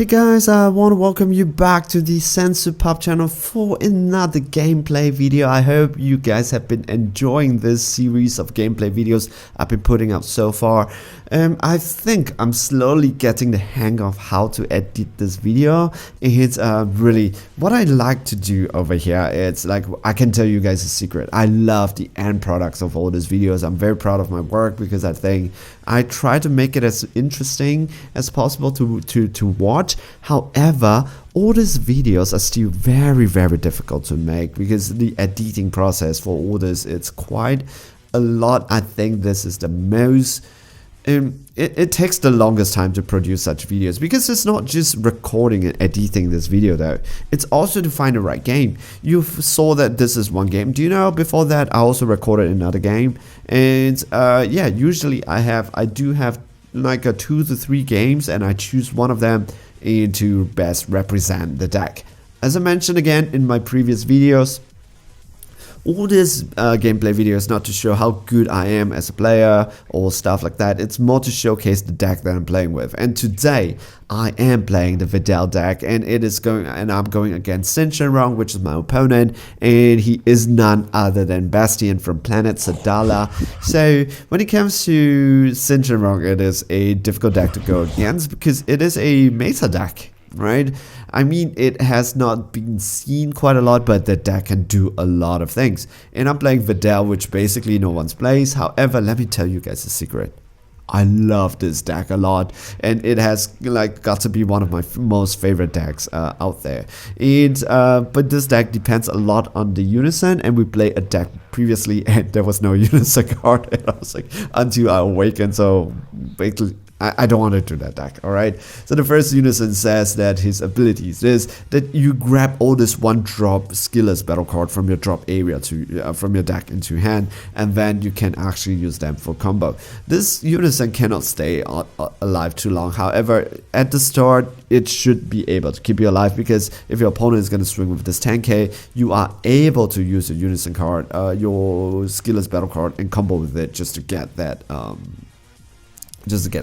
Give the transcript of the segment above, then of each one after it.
Hey guys, I want to welcome you back to the Syn Shenron channel for another gameplay video. I hope you guys have been enjoying this series of gameplay videos I've been putting out so far. I think I'm slowly getting the hang of how to edit this video. It's really what I like to do over here. It's like, I can tell you guys a secret. I love the end products of all these videos. I'm very proud of my work because I think I try to make it as interesting as possible to watch. However, all these videos are still very difficult to make because the editing process for all this, it's quite a lot. I think this is the most it takes the longest time to produce such videos because it's not just recording and editing this video though. It's also to find the right game. You saw that this is one game. Do you know before that I also recorded another game? And yeah, usually I do have like 2 to 3 games and I choose one of them to best represent the deck. As I mentioned again in my previous videos, all this gameplay video is not to show how good I am as a player or stuff like that. It's more to showcase the deck that I'm playing with. And today I am playing the Videl deck, and I'm going against Syn Shenron, which is my opponent, and he is none other than Bastion from Planet Sadala. So when it comes to Syn Shenron, it is a difficult deck to go against because it is a meta deck, right? I mean, it has not been seen quite a lot, but the deck can do a lot of things. And I'm playing Videl, which basically no one's plays. However, let me tell you guys a secret. I love this deck a lot, and it has like got to be one of my most favorite decks out there. But this deck depends a lot on the unison, and we played a deck previously and there was no unison card, and I was like, until I awakened, so basically I don't want to do that deck, alright? So the first unison says that his abilities is that you grab all this 1-drop skillless battle card from your drop area to from your deck into hand, and then you can actually use them for combo. This unison cannot stay alive too long. However, at the start, it should be able to keep you alive because if your opponent is going to swing with this 10k, you are able to use a unison card, your skillless battle card, and combo with it just to get that a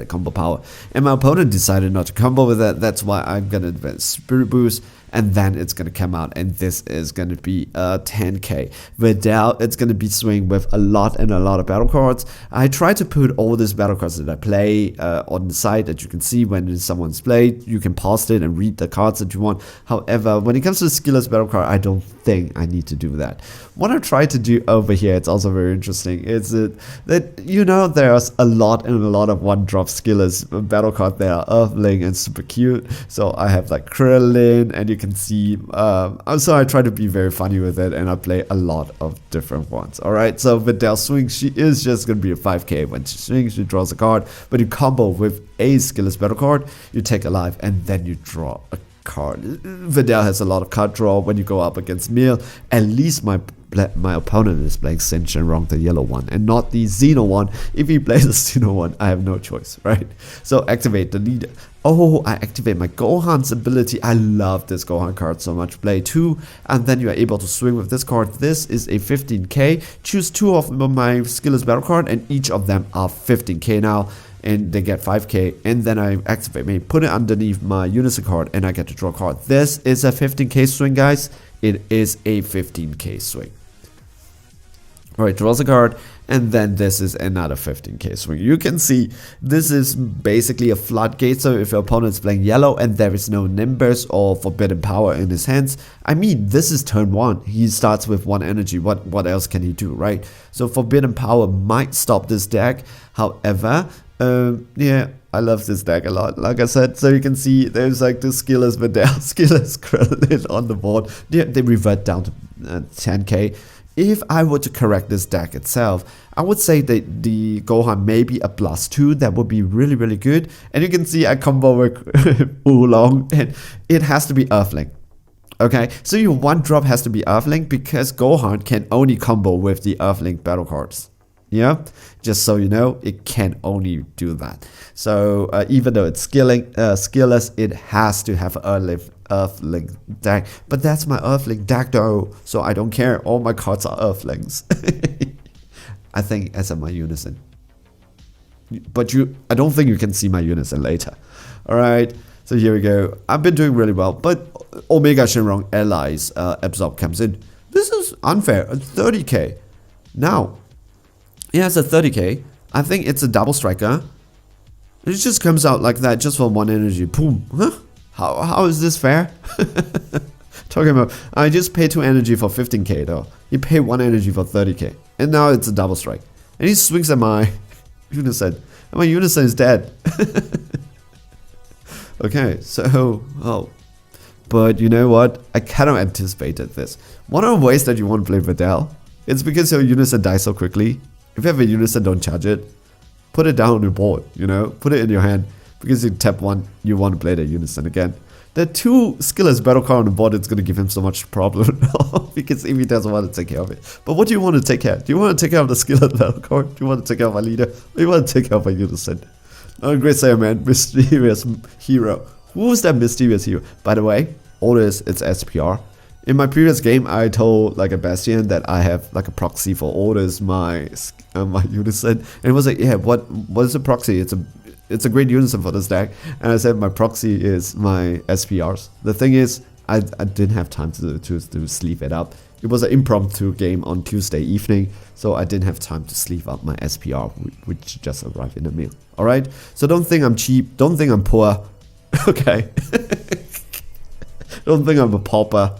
combo power. And my opponent decided not to combo with that. That's why I'm gonna advance Spirit Boost, and then it's gonna come out, and this is gonna be 10k. Videl, it's gonna be swinging with a lot of battle cards. I try to put all these battle cards that I play on the side that you can see when someone's played. You can pause it and read the cards that you want. However, when it comes to the skillless battle card, I don't think I need to do that. What I try to do over here, it's also very interesting, is that you know, there's a lot of 1-drop skillless battle card there, Earthling and super cute. So I have like Krillin, and you can see so I try to be very funny with it, and I play a lot of different ones. Alright, so Videl swings, she is just gonna be a 5k. When she swings, she draws a card, but you combo with a skillless battle card, you take a life, and then you draw a card. Videl has a lot of card draw when you go up against Meal. At least my opponent is playing Syn Shenron, the yellow one, and not the Xeno one. If he plays the Xeno one, I have no choice, right? So activate the leader. Oh, I activate my Gohan's ability. I love this Gohan card so much. Play 2, and then you are able to swing with this card. This is a 15k. Choose 2 of my skillless battle card, and each of them are 15k now, and they get 5k. And then I activate me, put it underneath my unison card, and I get to draw a card. This is a 15k swing, guys. It is a 15k swing. Alright, draws a card, and then this is another 15k swing. You can see this is basically a floodgate. So if your opponent is playing yellow and there is no Nimbus or Forbidden Power in his hands, I mean, this is turn 1. He starts with 1 energy. What else can he do, right? So Forbidden Power might stop this deck. However, yeah, I love this deck a lot, like I said. So you can see there's like the skillless Videl, skillless Krillin on the board. They revert down to 10k. If I were to correct this deck itself, I would say that the Gohan may be a +2. That would be really good. And you can see I combo with Oolong, and it has to be Earthling. Okay, so your 1-drop has to be Earthling because Gohan can only combo with the Earthling battle cards. Yeah, just so you know, it can only do that. So even though it's skillless, it has to have Earthling deck. But that's my Earthling deck though, so I don't care. All my cards are Earthlings. I think as my unison. But I don't think you can see my unison later. Alright, So here we go. I've been doing really well, but Omega Shenron allies absorb comes in. This is unfair. A 30k. Now, he has a 30k. I think it's a double striker. It just comes out like that, just for 1 energy. Boom. Huh? How is this fair? Talking about, I just paid 2 energy for 15k though. He paid 1 energy for 30k. And now it's a double strike. And he swings at my Unison. And my Unison is dead. Okay, so, oh. But you know what? I kind of anticipated this. One of the ways that you want to play Videl, it's because your Unison dies so quickly. If you have a Unison, don't charge it. Put it down on your board, you know? Put it in your hand. Because you tap 1, you want to play the Unison again. The 2 skillless battle card on the board, it's going to give him so much problem. Because if he doesn't want to take care of it. But what do you want to take care of? Do you want to take care of the skillless battle card? Do you want to take care of my leader? Or do you want to take care of my Unison? Oh, great Saiyan man, mysterious hero. Who is that mysterious hero? By the way, all this, it's SPR. In my previous game, I told like a Bastion that I have like a proxy for orders my Unison, and it was like, yeah, what is a proxy? It's a great Unison for this deck, and I said my proxy is my SPRs. The thing is, I didn't have time to sleeve it up. It was an impromptu game on Tuesday evening, so I didn't have time to sleeve up my SPR, which just arrived in the mail. All right, so don't think I'm cheap. Don't think I'm poor. Okay. Don't think I'm a pauper.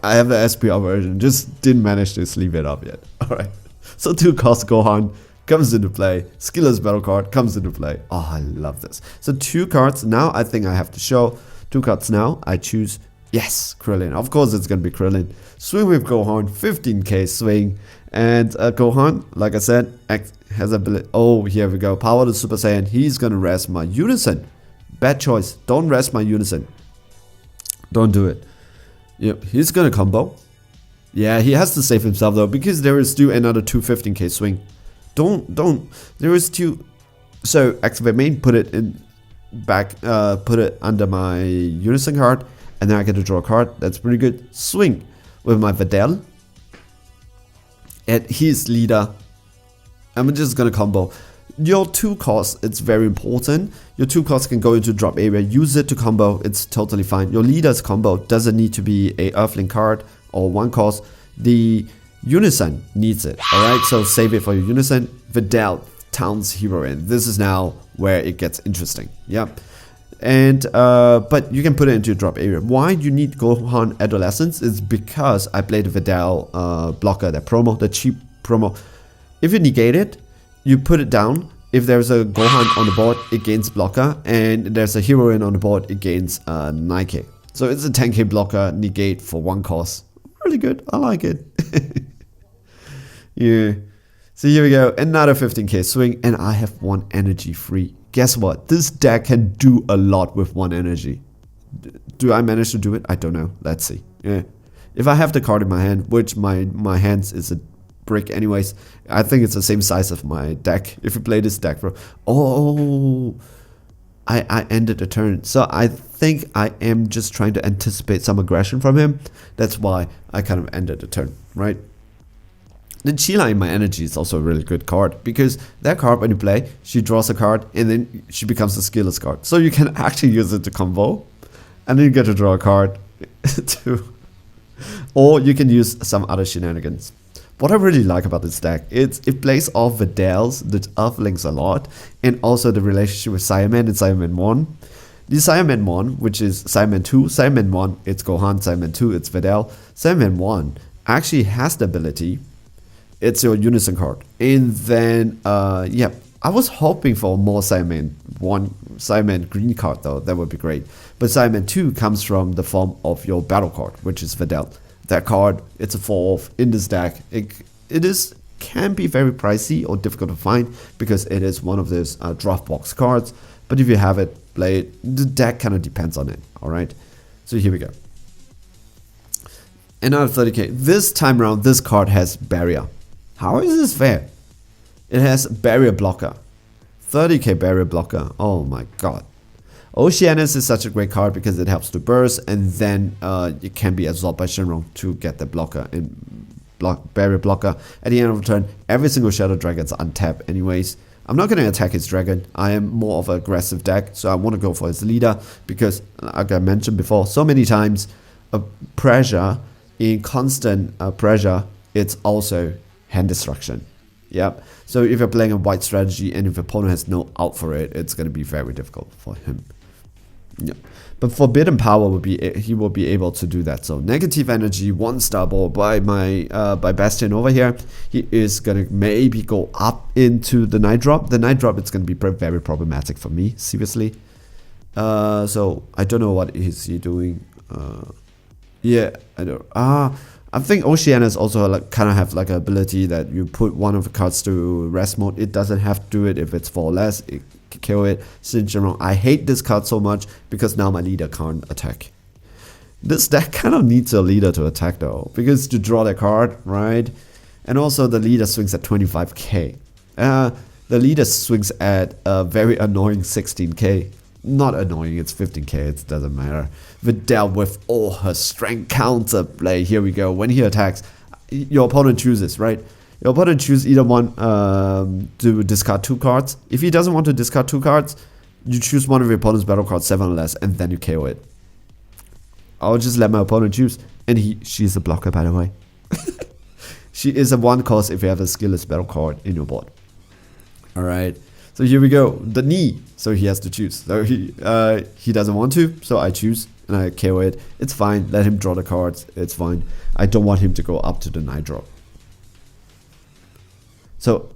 I have the SPR version, just didn't manage to sleeve it up yet. Alright, so 2 cost Gohan comes into play. Skillless battle card comes into play. Oh, I love this. So 2 cards now, I think I have to show. 2 cards now, I choose, yes, Krillin. Of course it's gonna be Krillin. Swing with Gohan, 15k swing. And Gohan, like I said, has ability. Oh, here we go. Power to Super Saiyan. He's gonna rest my Unison. Bad choice. Don't rest my Unison. Don't do it. Yep, he's gonna combo. Yeah, he has to save himself though, because there is still another 215k swing. Don't. There is 2. So activate main, put it in back, put it under my Unison card, and then I get to draw a card. That's pretty good. Swing with my Videl. And his leader. I'm just gonna combo. Your 2 costs, it's very important. Your 2 costs can go into drop area. Use it to combo. It's totally fine. Your leader's combo doesn't need to be a Earthling card or 1 cost. The Unison needs it. Alright, so save it for your Unison. Videl, Town's Heroine. This is now where it gets interesting. Yeah. And but you can put it into your drop area. Why you need Gohan Adolescence is because I played the Videl blocker, that promo, the cheap promo. If you negate it, you put it down. If there's a Gohan on the board, it gains blocker, and there's a Heroine on the board, it gains 9k. So it's a 10k blocker negate for 1 cost. Really good. I like it. Yeah. So here we go. Another 15k swing, and I have 1 energy free. Guess what? This deck can do a lot with 1 energy. Do I manage to do it? I don't know. Let's see. Yeah. If I have the card in my hand, which my hands is a brick anyways, I think it's the same size of my deck. If you play this deck, bro. Oh, I ended the turn. So I think I am just trying to anticipate some aggression from him. That's why I kind of ended the turn, right? The Sheila in my energy is also a really good card, because that card, when you play, she draws a card and then she becomes a skillless card. So you can actually use it to combo, and then you get to draw a card too. Or you can use some other shenanigans. What I really like about this deck, it plays off Videls, the Earthlings a lot, and also the relationship with Saiyaman and Saiyaman 1. The Saiyaman 1, which is Saiyaman 2, Saiyaman 1, it's Gohan, Saiyaman 2, it's Videl. Saiyaman 1 actually has the ability, it's your Unison card. And then, yeah, I was hoping for more Saiyaman 1, Saiyaman green card though, that would be great. But Saiyaman 2 comes from the form of your battle card, which is Videl. That card, it's a 4-off in this deck. It can be very pricey or difficult to find, because it is one of those draft box cards. But if you have it, play it. The deck kind of depends on it, alright? So here we go. Another 30k. This time around, this card has barrier. How is this fair? It has barrier blocker. 30k barrier blocker. Oh my god. Oceanus is such a great card because it helps to burst, and then it can be absorbed by Shenron to get the blocker and barrier blocker. At the end of the turn, every single Shadow Dragon's untapped anyways. I'm not going to attack his dragon. I am more of an aggressive deck, so I want to go for his leader because, like I mentioned before, so many times, pressure, in constant pressure, it's also hand destruction. Yep. So if you're playing a white strategy and if your opponent has no out for it, it's going to be very difficult for him. Yep. But Forbidden Power will be, he will be able to do that. So negative energy, 1-star ball by my by Bastion over here. He is gonna maybe go up into the night drop. The night drop is gonna be very problematic for me, seriously. So I don't know what is he doing. Yeah, I don't. I think Oceanus also like, kind of have like an ability that you put one of the cards to rest mode. It doesn't have to do it if it's 4 or less. It can kill it. Syn Shenron. I hate this card so much because now my leader can't attack. This deck kind of needs a leader to attack though, because to draw the card, right? And also the leader swings at 25k. The leader swings at a very annoying 16k. Not annoying, it's 15k, it doesn't matter. Videl with all her strength counter play. Here we go. When he attacks, your opponent chooses, right? Your opponent chooses either one to discard 2 cards. If he doesn't want to discard 2 cards, you choose one of your opponent's battle cards, 7 or less, and then you KO it. I'll just let my opponent choose. And she's a blocker, by the way. She is a 1 cost if you have a skillless battle card in your board. Alright. So here we go, the knee. So he has to choose. So he doesn't want to, so I choose and I KO it. It's fine. Let him draw the cards. It's fine. I don't want him to go up to the night drop. So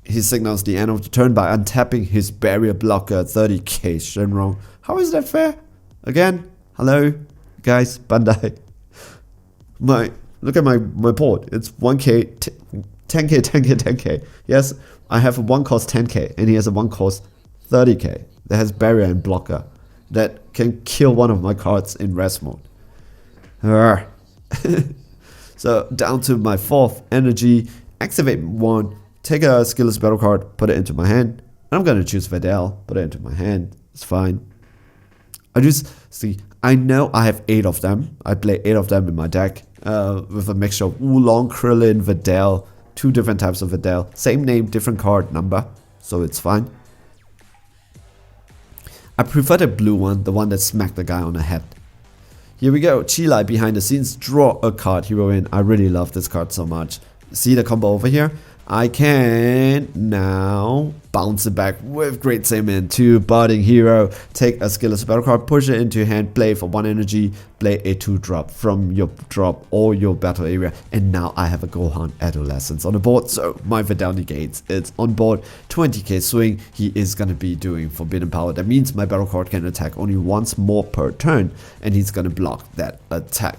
he signals the end of the turn by untapping his barrier blocker 30k Shenron. How is that fair? Again, hello guys, Bandai. Look at my board. It's 1k, 10k, 10k, 10k. Yes, I have a 1 cost 10k and he has a 1 cost 30k that has barrier and blocker that can kill one of my cards in rest mode. So down to my 4th energy, activate 1, take a skillless battle card, put it into my hand. And I'm gonna choose Videl, put it into my hand. It's fine. I just see, I know I have 8 of them. I play 8 of them in my deck with a mixture of Oolong, Krillin, Videl, 2 different types of Videl, same name, different card number, so it's fine. I prefer the blue one, the one that smacked the guy on the head. Here we go, Chilai behind the scenes, draw a card, Heroine. I really love this card so much. See the combo over here? I can now bounce it back with Great Saiyaman 2, Budding Hero, take a skillless battle card, push it into your hand, play for 1 energy, play a 2-drop from your drop or your battle area, and now I have a Gohan Adolescence on the board, so my Videl negates, it's on board, 20k swing, he is gonna be doing Forbidden Power, that means my battle card can attack only once more per turn, and he's gonna block that attack.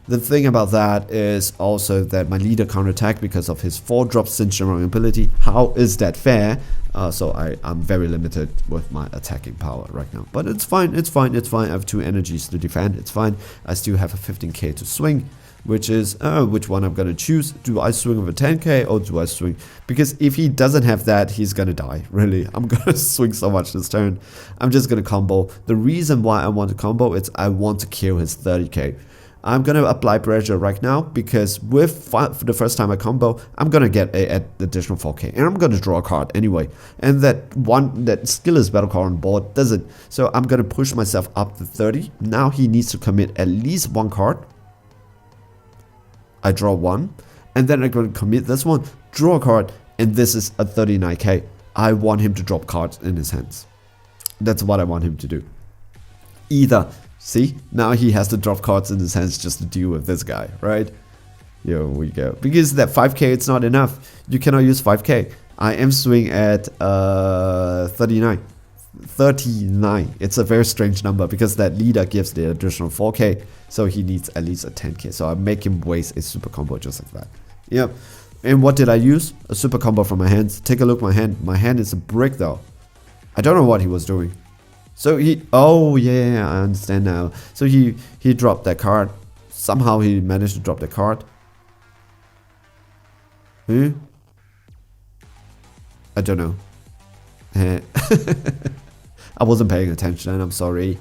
The thing about that is also that my leader can't attack because of his 4-drop Syn Shenron ability. How is that fair? So I'm very limited with my attacking power right now. But it's fine, it's fine, it's fine. I have 2 energies to defend, it's fine. I still have a 15k to swing, which is which one I'm gonna choose. Do I swing with a 10k or do I swing? Because if he doesn't have that, he's gonna die, really. I'm gonna swing so much this turn. I'm just gonna combo. The reason why I want to combo is I want to kill his 30k. I'm gonna apply pressure right now because with for the first time I combo, I'm gonna get an additional 4k and I'm gonna draw a card anyway. And that skillless battle card on board doesn't. So I'm gonna push myself up to 30. Now he needs to commit at least 1 card. I draw 1, and then I'm gonna commit this one, draw a card, and this is a 39k. I want him to drop cards in his hands. That's what I want him to do. Either. See, now he has to drop cards in his hands just to deal with this guy, right? Here we go. Because that 5k, it's not enough. You cannot use 5k. I am swing at 39. 39. It's a very strange number because that leader gives the additional 4k. So he needs at least a 10k. So I make him waste a super combo just like that. Yep. And what did I use? A super combo from my hands. Take a look at my hand. My hand is a brick though. I don't know what he was doing. So he, oh yeah, I understand now. So he dropped that card. Somehow he managed to drop the card. I don't know. I wasn't paying attention, I'm sorry.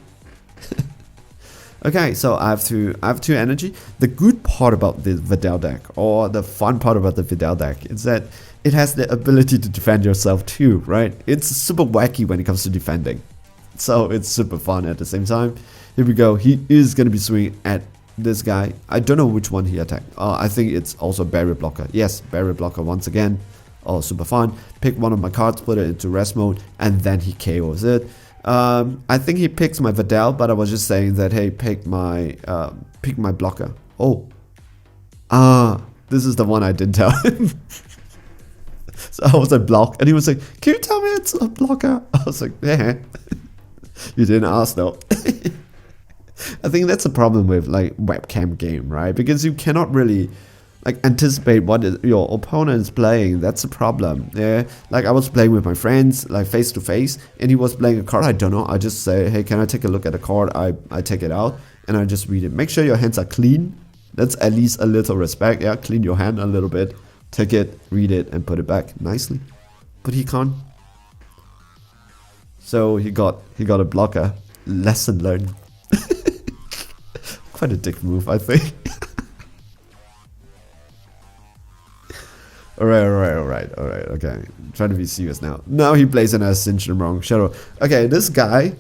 Okay, so I have 2 energy. The good part about the Videl deck, or the fun part about the Videl deck, is that it has the ability to defend yourself too, right? It's super wacky when it comes to defending. So it's super fun at the same time. Here we go. He is going to be swinging at this guy. I don't know which one he attacked. I think it's also barrier blocker. Yes, barrier blocker once again. Oh, super fun. Pick one of my cards, put it into rest mode, and then he KOs it. I think he picks my Videl, but I was just saying that, hey, pick my blocker. Oh. This is the one I didn't tell him. So I was like, block, and he was like, can you tell me it's a blocker? I was like, yeah. You didn't ask though. I think that's the problem with like webcam game, right? Because you cannot really like anticipate what your opponent is playing. That's the problem. Yeah, like I was playing with my friends, like face to face, and he was playing a card. I don't know. I just say, hey, can I take a look at the card? I take it out and I just read it. Make sure your hands are clean. That's at least a little respect. Yeah, clean your hand a little bit. Take it, read it, and put it back nicely. But he can't. So he got a blocker. Lesson learned. Quite a dick move, I think. Alright, okay. Trying to be serious now. Now he plays in a Syn Shenron shadow. Okay, this guy,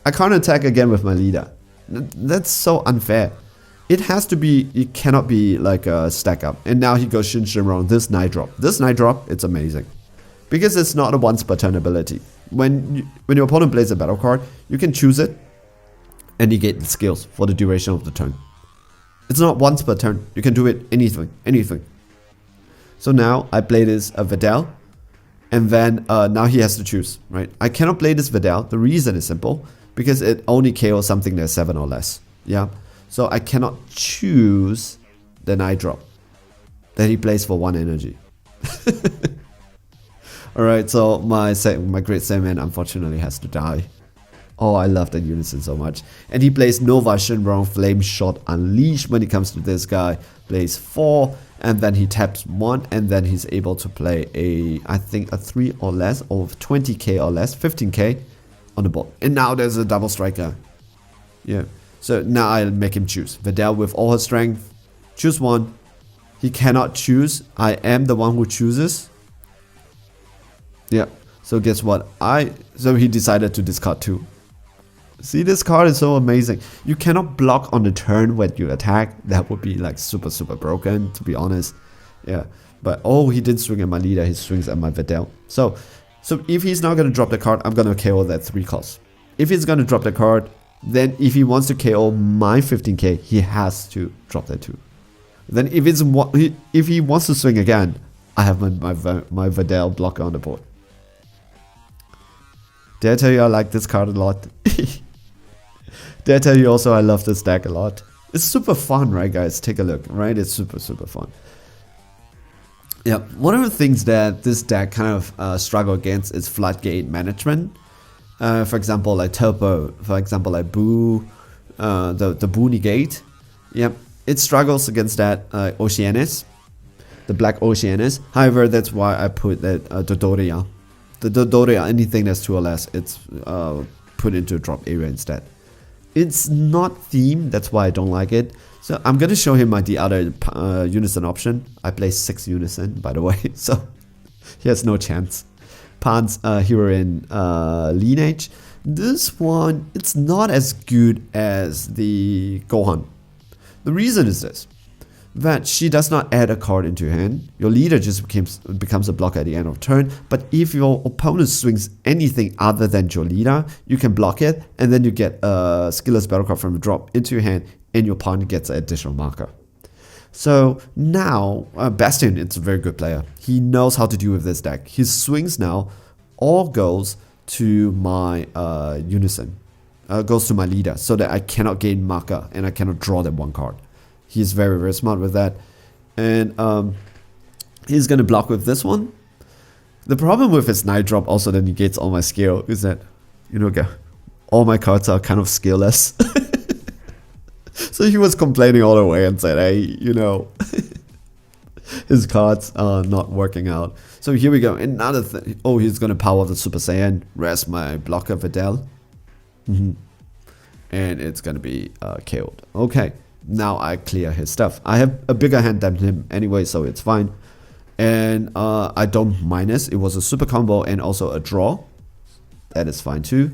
I can't attack again with my leader. That's so unfair. It has to be, it cannot be like a stack up. And now he goes Syn Shenron, this night drop. This night drop, it's amazing. Because it's not a once per turn ability. When your opponent plays a battle card, you can choose it and negate the skills for the duration of the turn. It's not once per turn. You can do it anything. So now I play this Videl, and then now he has to choose, right? I cannot play this Videl. The reason is simple, because it only KOs something that's 7 or less. Yeah. So I cannot choose the night drop that he plays for 1 energy. Alright, so my great Sandman unfortunately has to die. Oh, I love that unison so much. And he plays Nova Shenron Flame Shot Unleash when it comes to this guy. Plays 4, and then he taps 1, and then he's able to play I think a 3 or less, or 20k or less, 15k on the board. And now there's a double striker. Yeah. So now I'll make him choose. Videl with all her strength. Choose one. He cannot choose. I am the one who chooses. Yeah. So guess what? So he decided to discard 2. See, this card is so amazing. You cannot block on the turn when you attack. That would be like super broken, to be honest. Yeah. But oh, he didn't swing at my leader. He swings at my Videl. So if he's not going to drop the card, I'm going to KO that 3 cost. If he's going to drop the card, then if he wants to KO my 15k, he has to drop that 2. Then if he wants to swing again, I have my Videl blocker on the board. Did I tell you I like this card a lot? Did I tell you also I love this deck a lot? It's super fun, right, guys? Take a look, right? It's super fun. Yeah, one of the things that this deck kind of struggle against is Floodgate management. For example, like Turbo, for example, like Boo, the Boo negate. Yeah, it struggles against that Oceanus, the Black Oceanus. However, that's why I put that Dodoria. The Dodoria, anything that's 2 or less, it's put into a drop area instead. It's not themed, that's why I don't like it. So I'm gonna show him the other unison option. I play 6 unison, by the way, so he has no chance. Pan's Heroine lineage. This one, it's not as good as the Gohan. The reason is this, that she does not add a card into your hand. Your leader just becomes a blocker at the end of turn. But if your opponent swings anything other than your leader, you can block it, and then you get a skillless battle card from the drop into your hand, and your opponent gets an additional marker. So now, Bastion, it's a very good player. He knows how to deal with this deck. His swings now all goes to my unison, goes to my leader, so that I cannot gain marker and I cannot draw that 1 card. He's very smart with that. And he's going to block with this one. The problem with his night drop also that negates all my skill is that, you know, all my cards are kind of skillless. So he was complaining all the way and said, hey, you know, his cards are not working out. So here we go. Another thing. Oh, he's going to power the Super Saiyan. Rest my blocker Videl. And it's going to be KO'd. Okay. Now I clear his stuff. I have a bigger hand than him anyway, so it's fine. And I don't minus. It was a super combo and also a draw. That is fine too.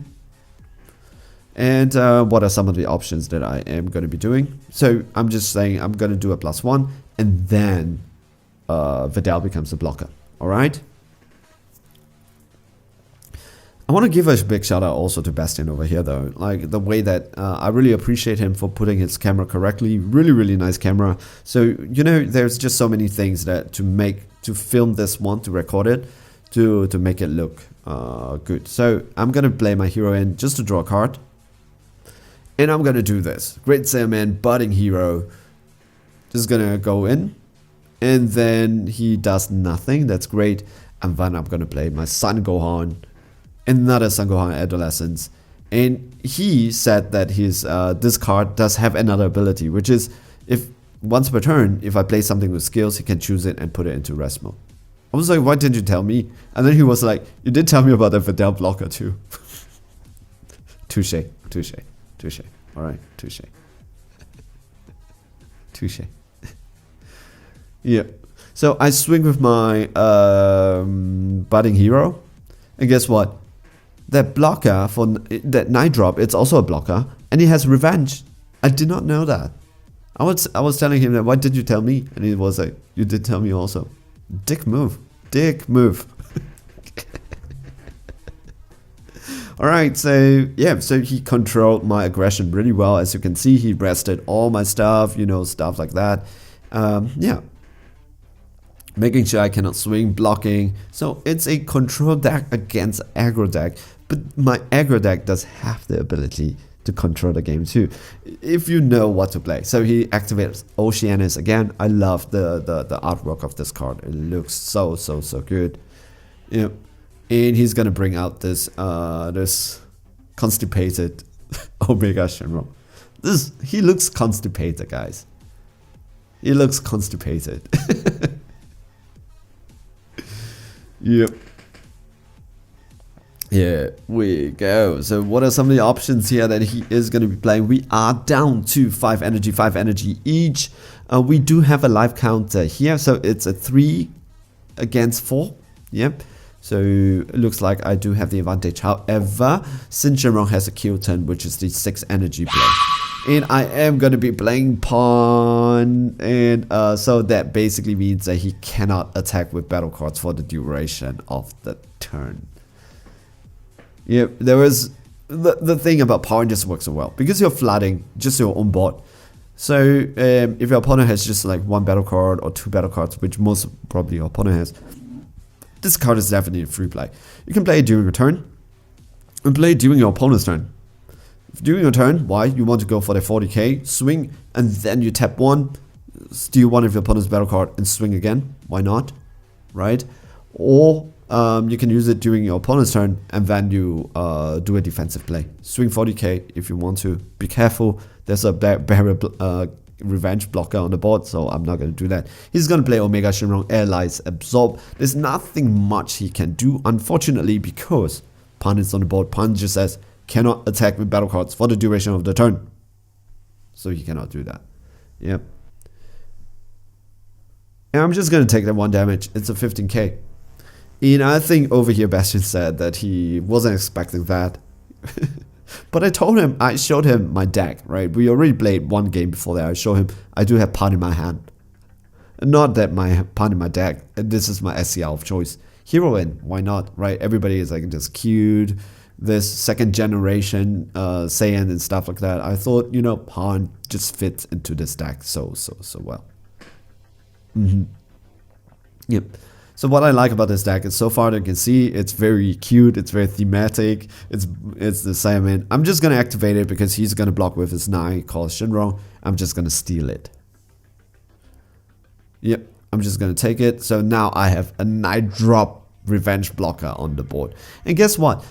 And what are some of the options that I am going to be doing? So I'm just saying I'm going to do a +1, and then Videl becomes a blocker. All right. I want to give a big shout out also to Bastian over here though. Like the way that I really appreciate him for putting his camera correctly. Really, really nice camera. So, you know, there's just so many things that to film this one, to record it, to make it look good. So I'm going to play my Heroine just to draw a card. And I'm going to do this. Great Saiyaman, budding hero. Just going to go in. And then he does nothing. That's great. And then I'm going to play my Son Gohan. Another Son Gohan Adolescence, and he said that his this card does have another ability, which is if once per turn, if I play something with skills, he can choose it and put it into rest mode. I was like, why didn't you tell me? And then he was like, you did tell me about the Videl blocker too. Touche, touche, touche. All right, touche, touche. Yeah. So I swing with my budding hero, and guess what? That blocker for that night drop, it's also a blocker, and he has revenge. I did not know that. I was telling him that, why did you tell me? And he was like, you did tell me also. Dick move. Dick move. Alright, so yeah, so he controlled my aggression really well. As you can see, he rested all my stuff, you know, stuff like that. Yeah. Making sure I cannot swing, blocking. So it's a control deck against aggro deck. But my aggro deck does have the ability to control the game too, if you know what to play. So he activates Oceanus again. I love the artwork of this card. It looks so good. Yeah. And he's gonna bring out this this constipated Omega Shenron. He looks constipated, guys. He looks constipated. Yep. Here we go. So what are some of the options here that he is going to be playing? We are down to 5 energy each. We do have a life counter here, so it's a 3 against 4. Yep. So it looks like I do have the advantage. However, Syn Shenron has a kill turn, which is the 6 energy play. And I am going to be playing pawn, and so that basically means that he cannot attack with battle cards for the duration of the turn. Yeah, there was the thing about pawn just works so well because you're flooding just your own board. So if your opponent has just like 1 battle card or 2 battle cards, which most probably your opponent has, this card is definitely a free play. You can play it during your turn and play it during your opponent's turn. During your turn, why? You want to go for the 40k, swing, and then you tap 1, steal 1 of your opponent's battle card, and swing again. Why not? Right? Or you can use it during your opponent's turn, and then you do a defensive play. Swing 40k if you want to. Be careful. There's a barrier revenge blocker on the board, so I'm not going to do that. He's going to play Omega Shenron, Allies, Absorb. There's nothing much he can do, unfortunately, because Pan is on the board. Pan just says, cannot attack with battle cards for the duration of the turn. So he cannot do that. Yep. And I'm just going to take that 1 damage. It's a 15k. And I think over here Bastian said that he wasn't expecting that. But I showed him my deck, right? We already played 1 game before that. I showed him I do have Pan in my hand. Not that my Pan in my deck. This is my SCL of choice. Heroine, why not, right? Everybody is like just cute. This 2nd generation Saiyan and stuff like that. I thought, you know, Pan just fits into this deck so well. Yep. So what I like about this deck is so far you can see it's very cute, it's very thematic, it's the Saiyaman. I'm just gonna activate it because he's gonna block with his 9 called Shenron. I'm just gonna steal it. Yep, I'm just gonna take it. So now I have a 9 drop revenge blocker on the board. And guess what?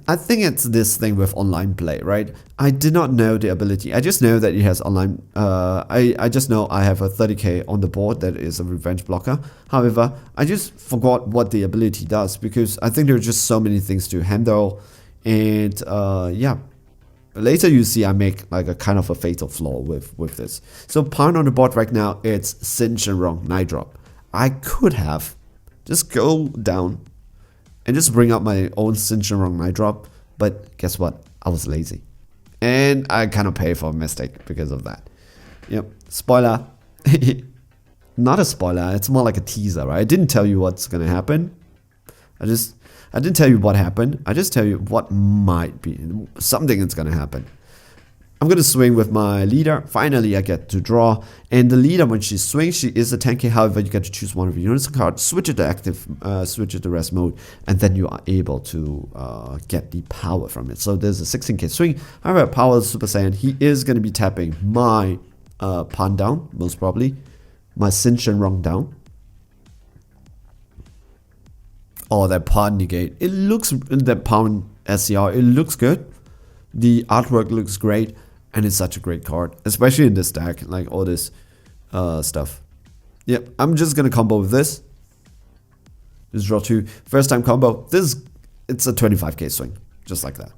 I think it's this thing with online play, right? I did not know the ability. I just know that it has online. I just know I have a 30k on the board that is a revenge blocker. However, I just forgot what the ability does because I think there are just so many things to handle. And yeah, later you see I make like a kind of a fatal flaw with this. So pawn on the board right now, it's Syn Shenron, night drop. I could have just go down and just bring up my own Syn Shenron night drop, but guess what? I was lazy. And I kind of pay for a mistake because of that. Yep, spoiler. Not a spoiler, it's more like a teaser, right? I didn't tell you what's gonna happen. I didn't tell you what happened. I just tell you what might be. Something that's gonna happen. I'm gonna swing with my leader. Finally, I get to draw. And the leader, when she swings, she is a 10k. However, you get to choose one of your units card, switch it to active, switch it to rest mode, and then you are able to get the power from it. So there's a 16k swing. However, power Super Saiyan, he is gonna be tapping my Pan down, most probably. My Syn Shenron down. Oh, that Pan negate. It looks, that Pan SCR, it looks good. The artwork looks great. And it's such a great card. Especially in this deck. Like all this stuff. Yep, I'm just gonna combo with this. Just draw 2. First time combo. It's a 25k swing. Just like that.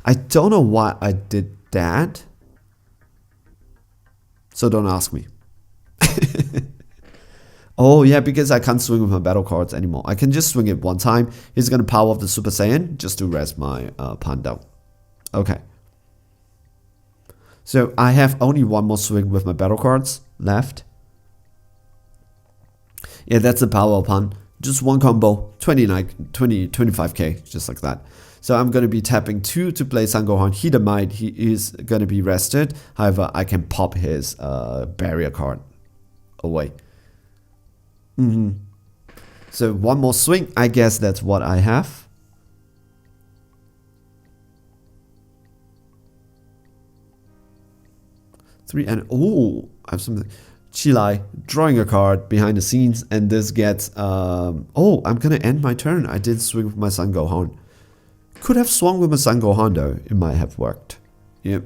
I don't know why I did that. So don't ask me. Oh yeah, because I can't swing with my battle cards anymore. I can just swing it one time. He's gonna power off the Super Saiyan just to rest my Pan down. Okay. So I have only one more swing with my battle cards left. Yeah, that's the power of Pan. Just one combo, 25k, just like that. So I'm gonna be tapping 2 to play Sangohan. He is gonna be rested. However, I can pop his barrier card away. So one more swing. I guess that's what I have. Three and oh, I have something. Chilai drawing a card behind the scenes, and this gets oh, I'm gonna end my turn. I did swing with my Sun Gohan. Could have swung with my Sun Gohan though. It might have worked. Yep.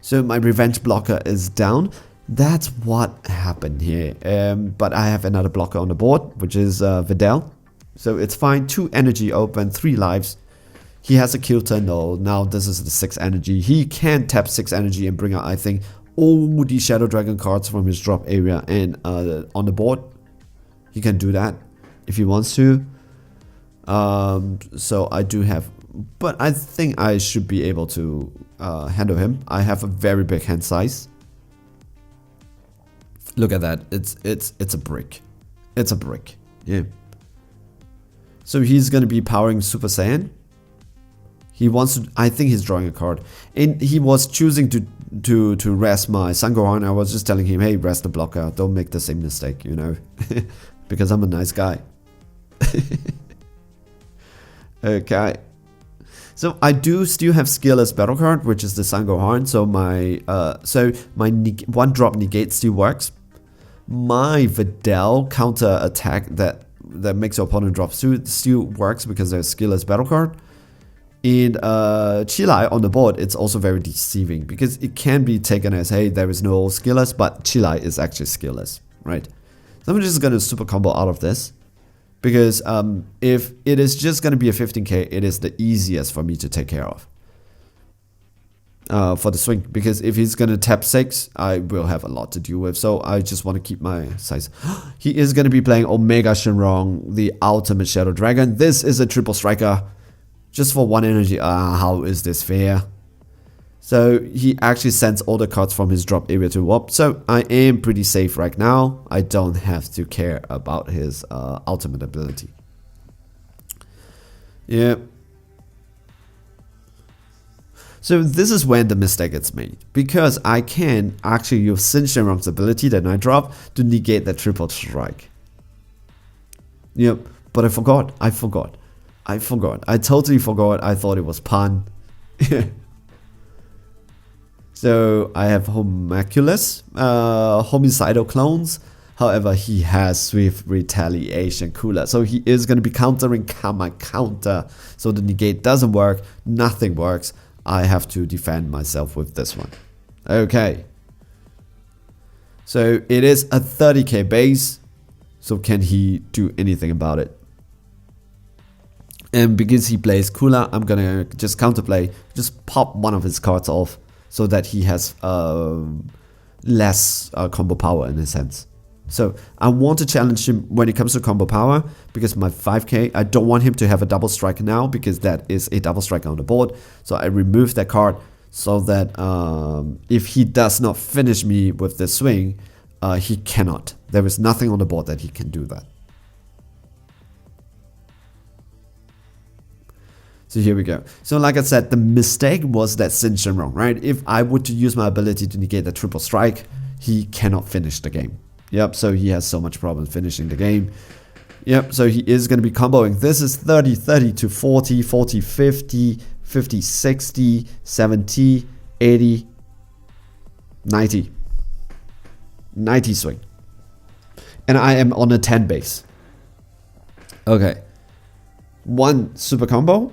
So my revenge blocker is down. That's what happened here. But I have another blocker on the board, which is Videl. So it's fine. 2 energy open, 3 lives. He has a kill turn though. Now this is the 6 energy. He can tap 6 energy and bring out, I think, all the Shadow Dragon cards from his drop area and on the board. He can do that if he wants to. So I do have, but I think I should be able to handle him. I have a very big hand size. Look at that. It's a brick. It's a brick. Yeah. So he's gonna be powering Super Saiyan. He wants to, I think he's drawing a card. And he was choosing to rest my Sun Gohan. I was just telling him, hey, rest the blocker. Don't make the same mistake, you know. Because I'm a nice guy. Okay. So I do still have skillless battle card, which is the Sun Gohan. So my one drop negate still works. My Videl counter attack that makes your opponent drop still works because there's skillless battle card. And Chilai on the board, it's also very deceiving because it can be taken as, hey, there is no skillless, but Chilai is actually skillless, right? So I'm just gonna super combo out of this. Because if it is just going to be a 15k, it is the easiest for me to take care of. For the swing. Because if he's going to tap 6, I will have a lot to deal with. So I just want to keep my size. He is going to be playing Omega Shenron, the ultimate Shadow Dragon. This is a triple striker. Just for 1 energy. How is this fair? So he actually sends all the cards from his drop area to warp. So I am pretty safe right now. I don't have to care about his ultimate ability. Yeah. So this is when the mistake gets made. Because I can actually use Syn Shenron's ability that I drop to negate that triple strike. Yep. But I forgot. I totally forgot. I thought it was Pan. So I have Homunculus, homicidal clones. However, he has Swift Retaliation Cooler. So he is going to be countering my counter. So the negate doesn't work. Nothing works. I have to defend myself with this one. Okay. So it is a 30k base. So can he do anything about it? And because he plays Cooler, I'm going to just counterplay. Just pop one of his cards off. So that he has less combo power in a sense. So I want to challenge him when it comes to combo power, because my 5k, I don't want him to have a double strike now, because that is a double strike on the board. So I remove that card so that if he does not finish me with the swing, he cannot. There is nothing on the board that he can do that. So here we go. So like I said, the mistake was that Syn Shenron, right? If I were to use my ability to negate the triple strike, he cannot finish the game. Yep, so he has so much problem finishing the game. Yep, so he is going to be comboing. This is 30, 30 to 40, 40, 50, 50, 60, 70, 80, 90. 90 swing. And I am on a 10 base. Okay. One super combo.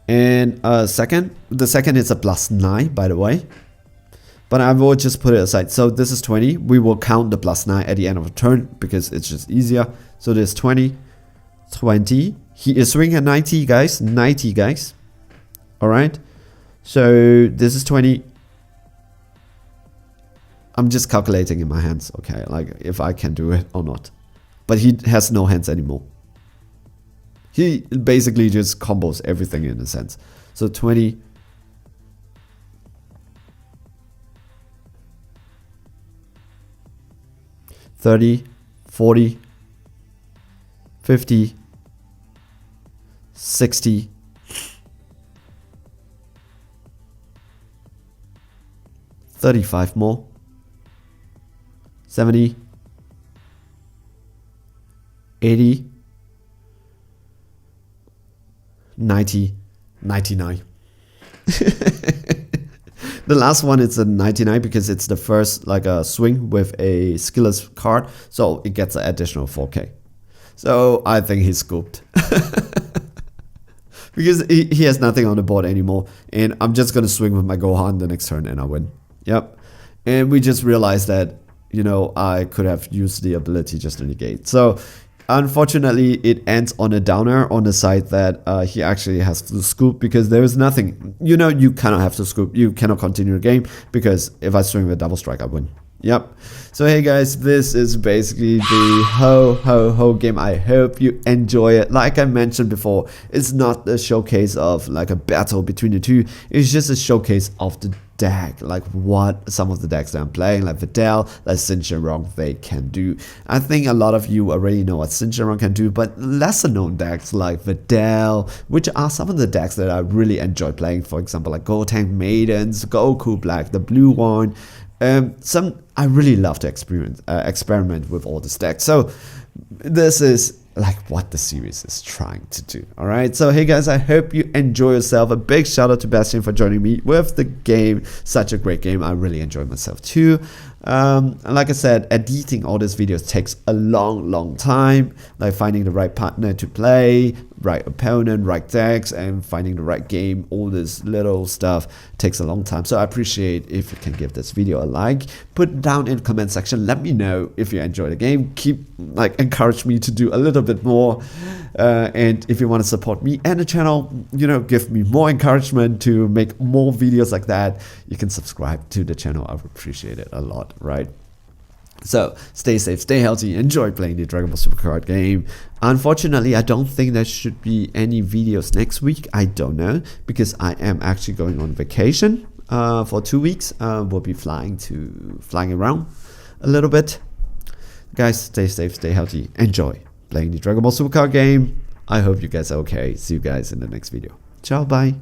And the second is a +9, by the way. But I will just put it aside. So this is 20. We will count the +9 at the end of the turn because it's just easier. So there's 20, 20. He is swinging at 90, guys. 90, guys. All right. So this is 20. I'm just calculating in my hands. Okay, like if I can do it or not. But he has no hands anymore. He basically just combos everything in a sense. So 20. 30, 40, 50, 60, 35 more, 70, 80, 90, 99. The last one is a 99 because it's the first like a swing with a skillless card, so it gets an additional 4k. So I think he's scooped. Because he has nothing on the board anymore, and I'm just gonna swing with my Gohan the next turn and I win. Yep. And we just realized that, you know, I could have used the ability just to negate. So unfortunately, it ends on a downer on the side that he actually has to scoop because there is nothing. You know, you cannot have to scoop. You cannot continue the game because if I swing with double strike, I win. Yep. So hey guys, this is basically the whole game. I hope you enjoy it. Like I mentioned before, it's not a showcase of like a battle between the two. It's just a showcase of the deck, like what some of the decks that I'm playing, like Videl, like Syn Shenron, they can do. I think a lot of you already know what Syn Shenron can do, but lesser known decks like Videl, which are some of the decks that I really enjoy playing. For example, like Gotenk Maidens, Goku Black, the blue one. I really love to experiment with all this deck. So this is like what the series is trying to do. All right, so hey guys, I hope you enjoy yourself. A big shout out to Bastian for joining me with the game. Such a great game. I really enjoyed myself too. And like I said, editing all these videos takes a long time, like finding the right partner to play, right opponent, right decks, and finding the right game. All this little stuff takes a long time, so I appreciate if you can give this video a like, put it down in the comment section, let me know if you enjoy the game, encourage me to do a little bit more, and if you want to support me and the channel, you know, give me more encouragement to make more videos like that, you can subscribe to the channel. I would appreciate it a lot, right? So stay safe, stay healthy, enjoy playing the Dragon Ball Super card game. Unfortunately, I don't think there should be any videos next week. I don't know, because I am actually going on vacation for 2 weeks. We'll be flying around a little bit. Guys, stay safe, stay healthy, enjoy playing the Dragon Ball Super card game. I hope you guys are okay. See you guys in the next video. Ciao, bye.